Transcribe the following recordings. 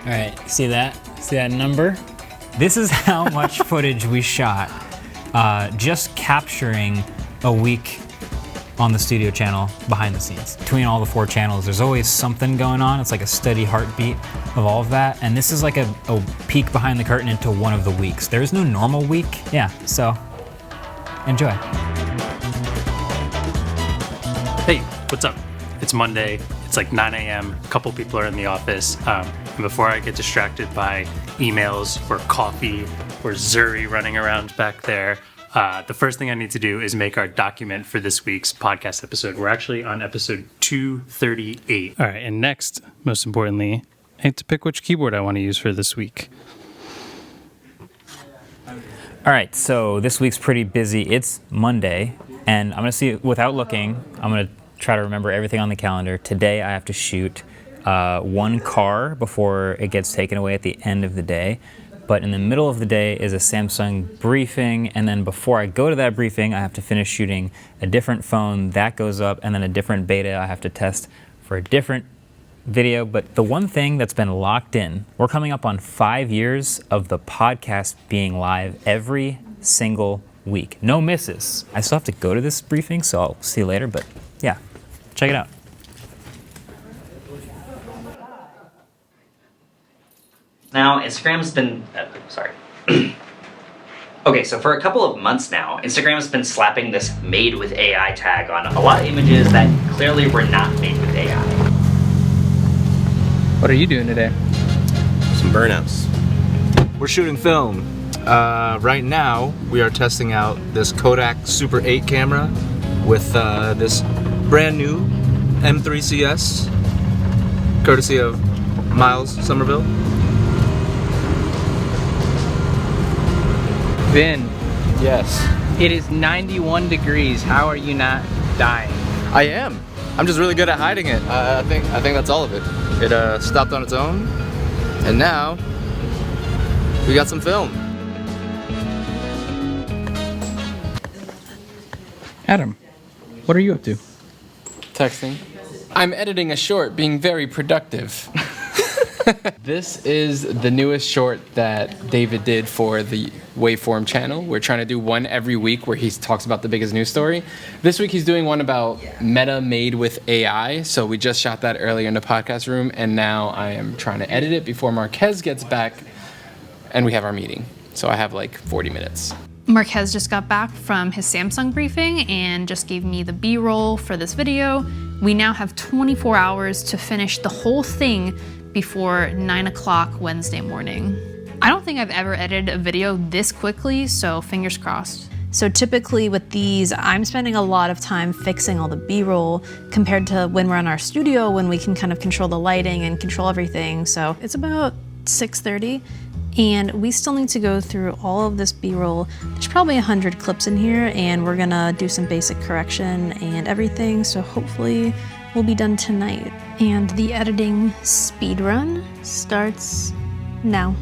All right, see that? See that number? This is how much footage we shot just capturing a week on the studio channel behind the scenes. Between all the 4 channels, there's always something going on. It's like a steady heartbeat of all of that. And this is like a peek behind the curtain into one of the weeks. There is no normal week. Yeah, so enjoy. Hey, what's up? It's Monday. It's like 9 a.m. A couple people are in the office. And before I get distracted by emails or coffee or Zuri running around back there, the first thing I need to do is make our document for this week's podcast episode. We're actually on episode 238. All right, and next, most importantly, I have to pick which keyboard I want to use for this week. All right, so this week's pretty busy. It's Monday, and I'm gonna see, without looking, I'm gonna try to remember everything on the calendar. Today I have to shoot one car before it gets taken away at the end of the day. But in the middle of the day is a Samsung briefing, and then before I go to that briefing, I have to finish shooting a different phone. That goes up, and then a different beta I have to test for a different video. But the one thing that's been locked in, we're coming up on 5 years of the podcast being live every single week. No misses. I still have to go to this briefing, so I'll see you later, but yeah, check it out. Now, Instagram's been, Okay, so for a couple of months now, Instagram's been slapping this made with AI tag on a lot of images that clearly were not made with AI. What are you doing today? Some burnouts. We're shooting film. Right now, we are testing out this Kodak Super 8 camera with this brand new M3CS, courtesy of Miles Somerville. Ben, Yes. it is 91 degrees. How are you not dying? I am. I'm just really good at hiding it. I think that's all of it. It stopped on its own, and now we got some film. Adam, what are you up to? Texting. I'm editing a short, being very productive. This is the newest short that David did for the Waveform channel. We're trying to do one every week where he talks about the biggest news story. This week he's doing one about Meta made with AI. So we just shot that earlier in the podcast room, and now I am trying to edit it before Marques gets back and we have our meeting. So I have like 40 minutes. Marques just got back from his Samsung briefing and just gave me the B-roll for this video. We now have 24 hours to finish the whole thing before 9 o'clock Wednesday morning. I don't think I've ever edited a video this quickly, so fingers crossed. So typically with these, I'm spending a lot of time fixing all the B-roll compared to when we're in our studio when we can kind of control the lighting and control everything. So it's about 6:30. And we still need to go through all of this B-roll. There's probably 100 clips in here, and we're gonna do some basic correction and everything, so hopefully we'll be done tonight. And the editing speed run starts now.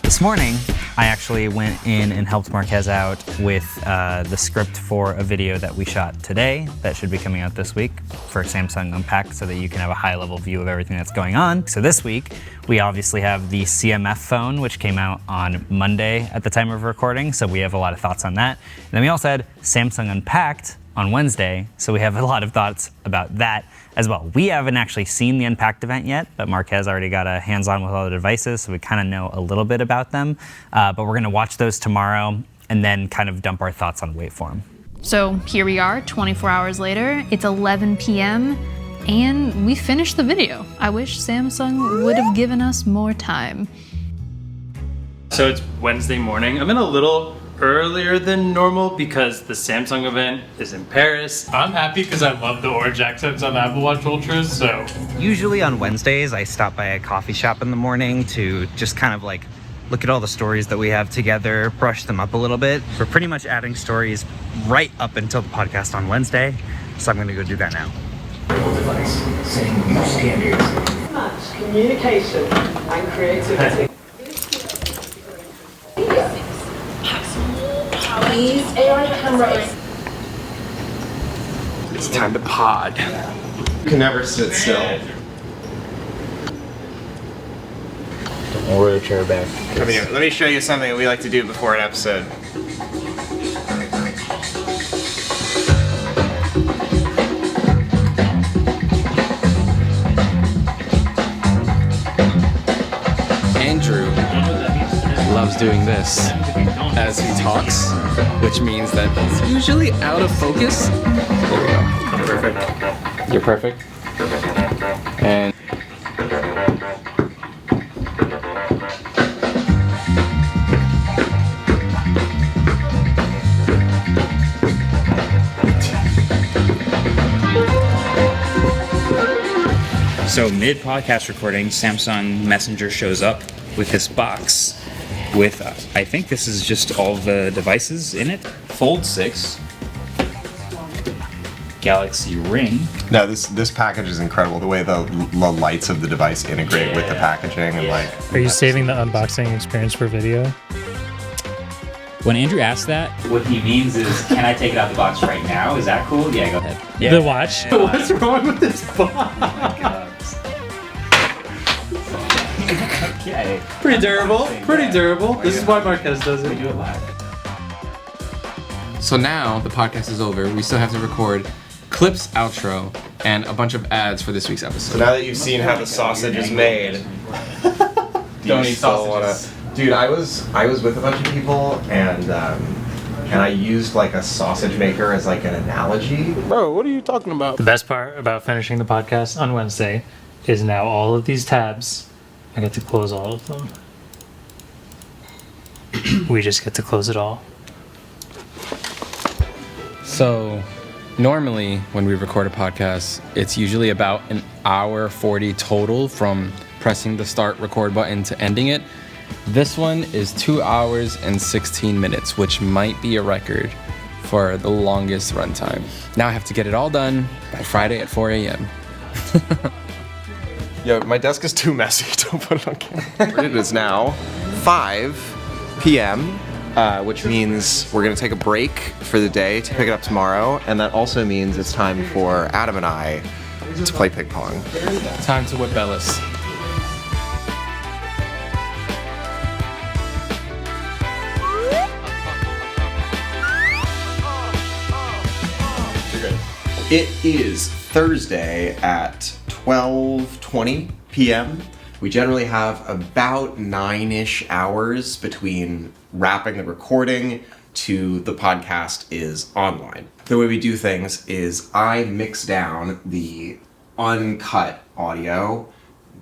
This morning, I actually went in and helped Marques out with the script for a video that we shot today that should be coming out this week for Samsung Unpacked, so that you can have a high-level view of everything that's going on. So this week, we obviously have the CMF phone, which came out on Monday at the time of recording, so we have a lot of thoughts on that. And then we also had Samsung Unpacked on Wednesday, so we have a lot of thoughts about that as well. We haven't actually seen the Unpacked event yet, but Marques already got a hands-on with all the devices, so we kind of know a little bit about them. But we're gonna watch those tomorrow and then kind of dump our thoughts on Waveform. So here we are, 24 hours later. It's 11 p.m. and we finished the video. I wish Samsung would have given us more time. So it's Wednesday morning. I'm in a little earlier than normal because the Samsung event is in Paris. I'm happy because I love the orange accents on Apple Watch Ultras, so. Usually on Wednesdays, I stop by a coffee shop in the morning to just kind of like look at all the stories that we have together, brush them up a little bit. We're pretty much adding stories right up until the podcast on Wednesday, so I'm gonna go do that now. Device setting new standards. Communication and creativity. Please, AI camera is... It's time to pod. You can never sit still. Don't worry, chair back. Let me show you something that we like to do before an episode. Andrew loves doing this as he talks, which means that he's usually out of focus. There we go. Perfect. You're perfect. And So mid-podcast recording, Samsung Messenger shows up with this box with, I think this is just all the devices in it. Fold 6, Galaxy Ring. No, this package is incredible. The way the lights of the device integrate with the packaging and like. Are you saving the unboxing experience for video? When Andrew asked that, what he means is, can I take it out of the box right now? Is that cool? Yeah, go ahead. Yeah. The watch? What's wrong with this box? Oh my God. Okay. Pretty durable. Pretty durable. This is why Marques does it. We do it live. so now the podcast is over. We still have to record clips, outro, and a bunch of ads for this week's episode. So now that you've seen how the sausage is made, Don't eat sausages. Dude, I was with a bunch of people and I used like a sausage maker as like an analogy. Bro, what are you talking about? The best part about finishing the podcast on Wednesday is now all of these tabs, I get to close all of them. We just get to close it all. So, normally when we record a podcast, it's usually about an hour 40 total from pressing the start record button to ending it. This one is 2 hours and 16 minutes, which might be a record for the longest runtime. Now I have to get it all done by Friday at 4 a.m. Yo, my desk is too messy. Don't put it on camera. It is now 5 p.m., which means we're going to take a break for the day to pick it up tomorrow. And that also means it's time for Adam and I to play ping pong. Time to whip Ellis. It is Thursday at 12:20 p.m. We generally have about 9-ish hours between wrapping the recording to the podcast is online. The way we do things is I mix down the uncut audio,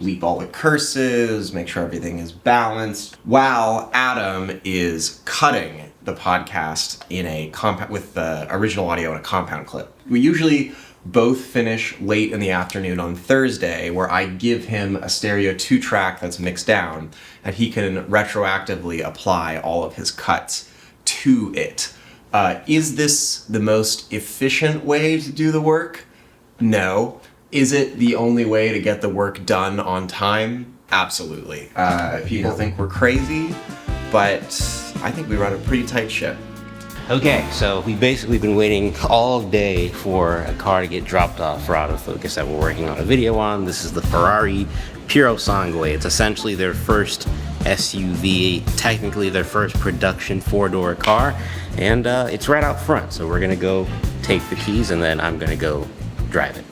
bleep all the curses, make sure everything is balanced, while Adam is cutting the podcast in a with the original audio in a compound clip. We usually both finish late in the afternoon on Thursday, where I give him a stereo 2-track that's mixed down, and he can retroactively apply all of his cuts to it. Is this the most efficient way to do the work? No. Is it the only way to get the work done on time? Absolutely. People think we're crazy, but I think we run a pretty tight ship. Okay, so we've basically been waiting all day for a car to get dropped off for Autofocus that we're working on a video on. This is the Ferrari Purosangue. It's essentially their first SUV, technically their first production 4-door car, and it's right out front. So we're gonna go take the keys and then I'm gonna go drive it.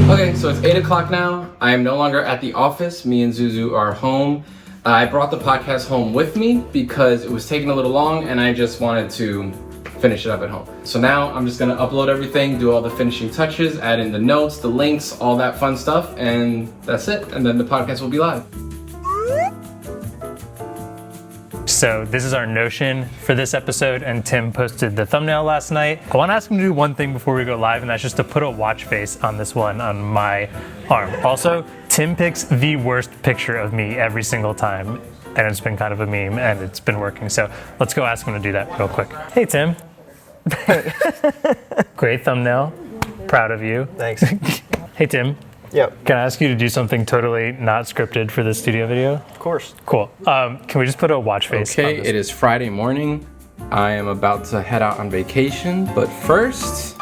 Okay, so it's 8 o'clock now. I am no longer at the office. Me and Zuzu are home. I brought the podcast home with me because it was taking a little long and I just wanted to finish it up at home. So now I'm just gonna upload everything, do all the finishing touches, add in the notes, the links, all that fun stuff, and that's it. And then the podcast will be live. So this is our Notion for this episode, and Tim posted the thumbnail last night. I want to ask him to do one thing before we go live, and that's just to put a watch face on this one on my arm. Also, Tim picks the worst picture of me every single time, and it's been kind of a meme, and it's been working. So let's go ask him to do that real quick. Hey, Tim. Great thumbnail. Proud of you. Thanks. Hey, Tim. Yep. Can I ask you to do something totally not scripted for this studio video? Of course. Cool. Can we just put a watch face Okay, on this? it is Friday morning. I am about to head out on vacation, but first,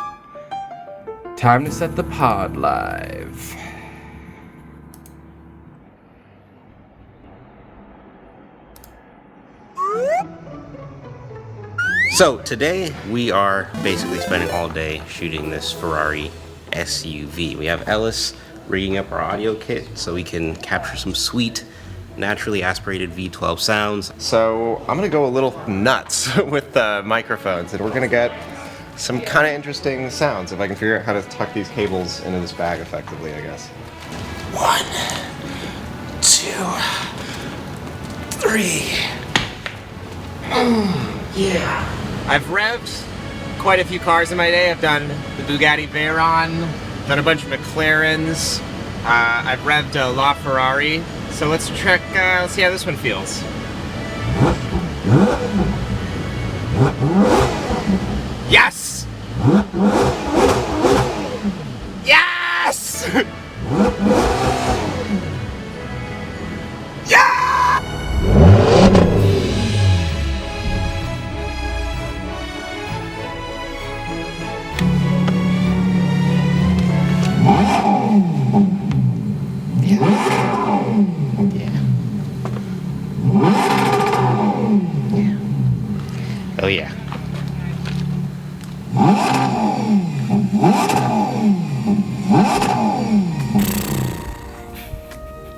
time to set the pod live. So today we are basically spending all day shooting this Ferrari SUV. We have Ellis rigging up our audio kit so we can capture some sweet, naturally aspirated V12 sounds. So I'm gonna go a little nuts with the microphones, and we're gonna get some kind of interesting sounds if I can figure out how to tuck these cables into this bag effectively, I guess. 1, 2, 3. Yeah. I've revved quite a few cars in my day. I've done the Bugatti Veyron, done a bunch of McLarens. I've revved a LaFerrari. So let's check, let's see how this one feels. Yes! Yes! Yeah! Oh yeah.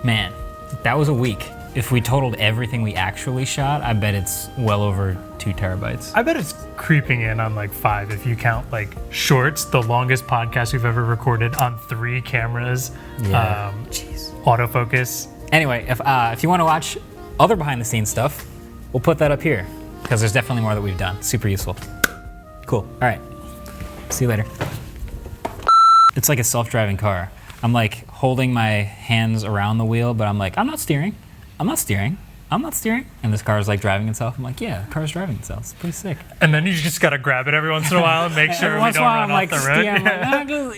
Man, that was a week. If we totaled everything we actually shot, I bet it's well over 2 terabytes. I bet it's creeping in on like 5 if you count like shorts, the longest podcast we've ever recorded on 3 cameras. Yeah. Autofocus. Anyway, if you want to watch other behind the scenes stuff, we'll put that up here because there's definitely more that we've done. Super useful. Cool. All right. See you later. It's like a self-driving car. I'm like holding my hands around the wheel, but I'm like, I'm not steering. I'm not steering. I'm not steering. And this car is like driving itself. I'm like, yeah, the car's driving itself. It's pretty sick. And then you just gotta grab it every once in a while and make sure we don't run off the road. I'm like,